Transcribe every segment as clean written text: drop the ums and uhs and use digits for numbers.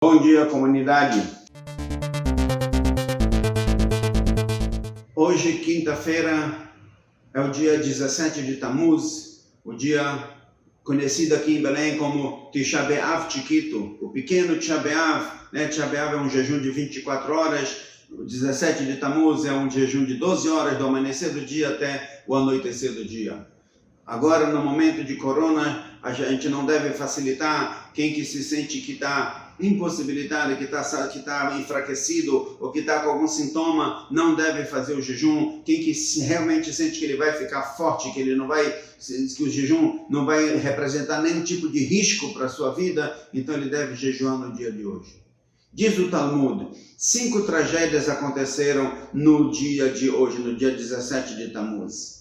Bom dia, comunidade. Hoje, quinta-feira, é o dia 17 de Tammuz, o dia conhecido aqui em Belém como Tisha B'Av Chiquito, o pequeno Tisha B'Av, né? Tisha B'Av é um jejum de 24 horas, o 17 de Tammuz é um jejum de 12 horas, do amanhecer do dia até o anoitecer do dia. Agora, no momento de corona, a gente não deve facilitar quem que se sente que está impossibilitado, que está enfraquecido ou que está com algum sintoma, não deve fazer o jejum. Quem que realmente sente que ele vai ficar forte, que o jejum não vai representar nenhum tipo de risco para a sua vida, então ele deve jejuar no dia de hoje. Diz o Talmud, 5 tragédias aconteceram no dia de hoje, no dia 17 de Tammuz.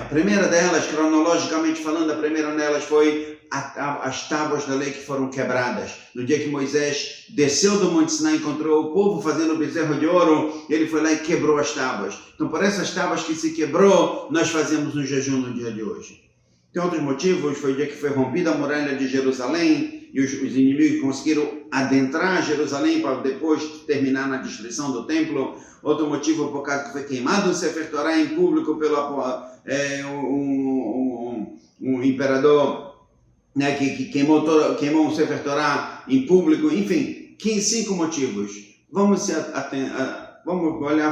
A primeira delas, cronologicamente falando, a primeira delas foi as tábuas da lei que foram quebradas. No dia que Moisés desceu do Monte Sinai, encontrou o povo fazendo o bezerro de ouro, ele foi lá e quebrou as tábuas. Então, por essas tábuas que se quebrou, nós fazemos um jejum no dia de hoje. Tem outros motivos, foi o dia que foi rompida a muralha de Jerusalém e os inimigos conseguiram adentrar Jerusalém para depois terminar na destruição do templo. Outro motivo por causa que foi queimado o Sefer Torah em público pelo um imperador, né, que queimou o Sefer Torah em público. Enfim, 5 motivos. Vamos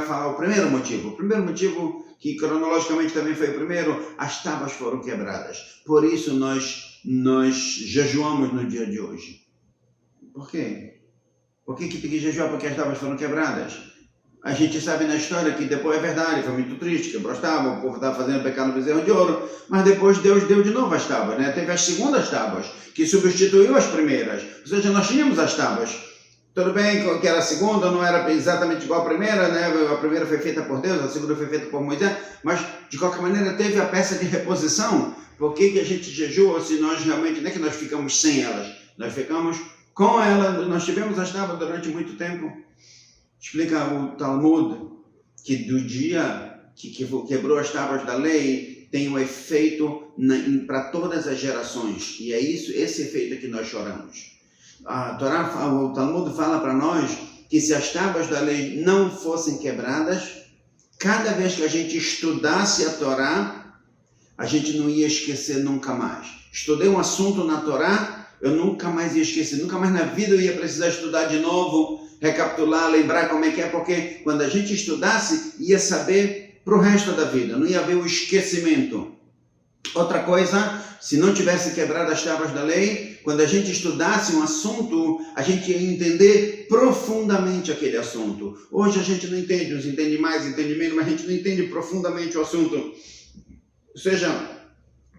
falar o primeiro motivo. O primeiro motivo, que cronologicamente também foi o primeiro, as tábuas foram quebradas. Por isso nós jejuamos no dia de hoje. Por quê? Por que tem que jejuar? Porque as tábuas foram quebradas. A gente sabe na história que depois é verdade, foi muito triste, quebrou as tábuas, o povo estava fazendo pecado no bezerro de ouro, mas depois Deus deu de novo as tábuas, né? Teve as segundas tábuas, que substituiu as primeiras. Ou seja, nós tínhamos as tábuas. Tudo bem que era a segunda, não era exatamente igual à primeira, né? A primeira foi feita por Deus, a segunda foi feita por Moisés, mas de qualquer maneira teve a peça de reposição. Por que a gente jejua se nós realmente, não é que nós ficamos sem elas, nós ficamos com elas, nós tivemos as tábuas durante muito tempo. Explica o Talmud que do dia que quebrou as tábuas da lei tem um efeito para todas as gerações, e é esse efeito que nós choramos. O Talmud fala para nós que se as tábuas da lei não fossem quebradas, cada vez que a gente estudasse a Torá, a gente não ia esquecer nunca mais. Estudei um assunto na Torá, eu nunca mais ia esquecer, nunca mais na vida eu ia precisar estudar de novo, recapitular, lembrar como é que é, porque quando a gente estudasse, ia saber para o resto da vida, não ia haver o esquecimento. Outra coisa, se não tivesse quebrado as tábuas da lei, quando a gente estudasse um assunto, a gente ia entender profundamente aquele assunto. Hoje a gente não entende, uns entende mais, entende menos, mas a gente não entende profundamente o assunto. Ou seja,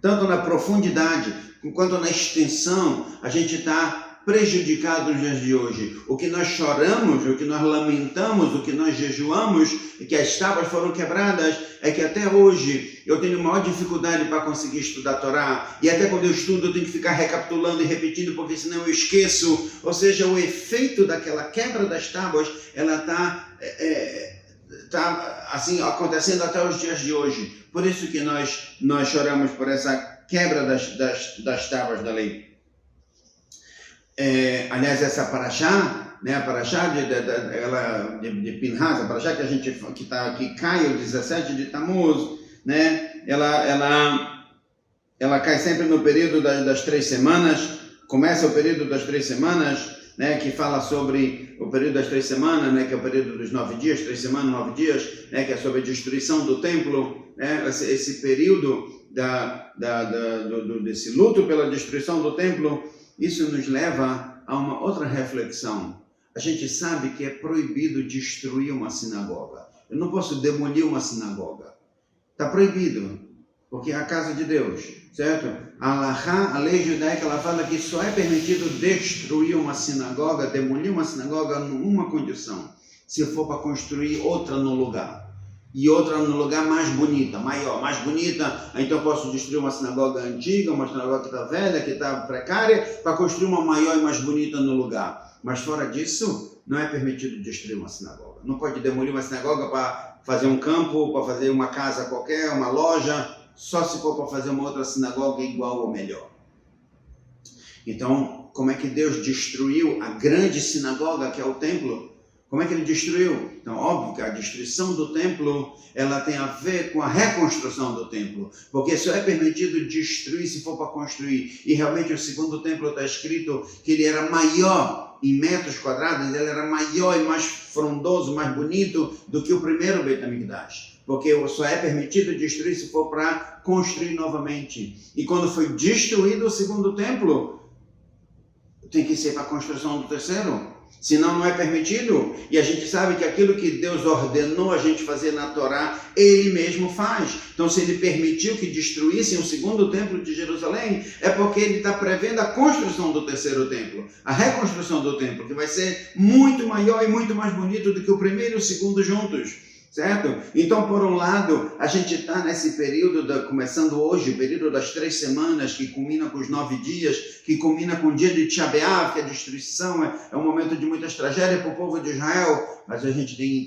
tanto na profundidade quanto na extensão, a gente está prejudicado nos dias de hoje. O que nós choramos, o que nós lamentamos, o que nós jejuamos, e que as tábuas foram quebradas, é que até hoje eu tenho maior dificuldade para conseguir estudar a Torá, e até quando eu estudo eu tenho que ficar recapitulando e repetindo, porque senão eu esqueço. Ou seja, o efeito daquela quebra das tábuas, ela está assim, acontecendo até os dias de hoje. Por isso que nós choramos por essa quebra das tábuas da lei. Aliás, essa paraxá, né, a paraxá de Pinhas, a paraxá que cai o 17 de Tammuz, né, ela cai sempre no período das 3 semanas, começa o período das 3 semanas, né, que fala sobre o período das 3 semanas, né, que é o período dos 9 dias, 3 semanas, 9 dias, né, que é sobre a destruição do templo, né, esse período desse luto pela destruição do templo. Isso nos leva a uma outra reflexão. A gente sabe que é proibido destruir uma sinagoga. Eu não posso demolir uma sinagoga. Está proibido, porque é a casa de Deus, certo? A lei judaica, ela fala que só é permitido destruir uma sinagoga, demolir uma sinagoga numa condição, se for para construir outra no lugar. E outra no lugar mais bonita, maior, mais bonita. Então eu posso destruir uma sinagoga antiga, uma sinagoga que está velha, que está precária, para construir uma maior e mais bonita no lugar. Mas fora disso, não é permitido destruir uma sinagoga. Não pode demolir uma sinagoga para fazer um campo, para fazer uma casa qualquer, uma loja, só se for para fazer uma outra sinagoga igual ou melhor. Então, como é que Deus destruiu a grande sinagoga que é o templo. Como é que ele destruiu? Então, óbvio que a destruição do templo, ela tem a ver com a reconstrução do templo. Porque só é permitido destruir se for para construir. E realmente o segundo templo está escrito que ele era maior em metros quadrados, ele era maior e mais frondoso, mais bonito do que o primeiro Beit HaMikdash. Porque só é permitido destruir se for para construir novamente. E quando foi destruído o segundo templo, tem que ser para a construção do terceiro. Senão não é permitido. E a gente sabe que aquilo que Deus ordenou a gente fazer na Torá, Ele mesmo faz. Então, se Ele permitiu que destruíssem o segundo templo de Jerusalém, é porque Ele está prevendo a construção do terceiro templo. A reconstrução do templo, que vai ser muito maior e muito mais bonito do que o primeiro e o segundo juntos. Certo? Então, por um lado, a gente está nesse período, começando hoje, o período das 3 semanas, que culmina com os 9 dias, que culmina com o dia de Tisha B'Av, que é a destruição, é um momento de muitas tragédias para o povo de Israel, mas a gente tem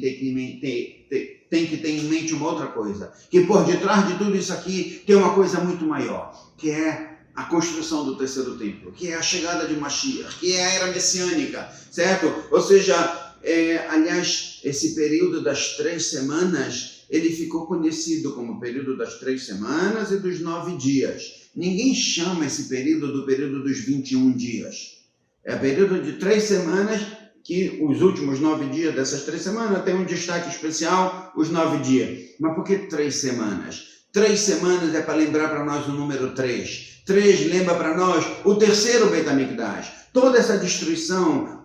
que ter em mente uma outra coisa, que por detrás de tudo isso aqui tem uma coisa muito maior, que é a construção do terceiro templo, que é a chegada de Mashiach, que é a era messiânica, certo? Ou seja, aliás, esse período das 3 semanas, ele ficou conhecido como o período das 3 semanas e dos 9 dias. Ninguém chama esse período do período dos 21 dias. É o período de 3 semanas, que os últimos 9 dias dessas 3 semanas tem um destaque especial, os 9 dias. Mas por que 3 semanas? 3 semanas é para lembrar para nós o número 3. 3 lembra para nós o terceiro Beit HaMikdash. Toda essa destruição,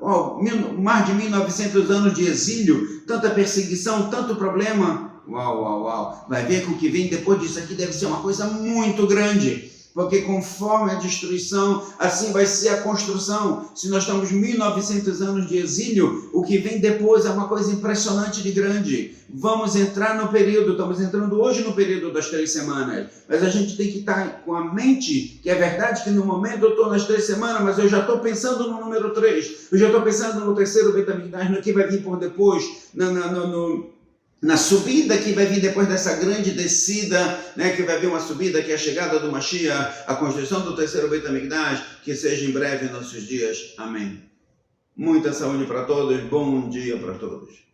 mais de 1900 anos de exílio, tanta perseguição, tanto problema. Uau. Vai ver que o que vem depois disso aqui deve ser uma coisa muito grande. Porque conforme a destruição, assim vai ser a construção. Se nós estamos 1900 anos de exílio, o que vem depois é uma coisa impressionante de grande. Vamos entrar no período, estamos entrando hoje no período das 3 semanas. Mas a gente tem que estar com a mente, que é verdade que no momento eu estou nas 3 semanas, mas eu já estou pensando no número 3. Eu já estou pensando no terceiro Beit HaMikdash, no que vai vir por depois, na subida que vai vir depois dessa grande descida, né, que vai vir uma subida que é a chegada do Mashiach, a construção do terceiro Beit HaMikdash, que seja em breve em nossos dias. Amém. Muita saúde para todos, bom dia para todos.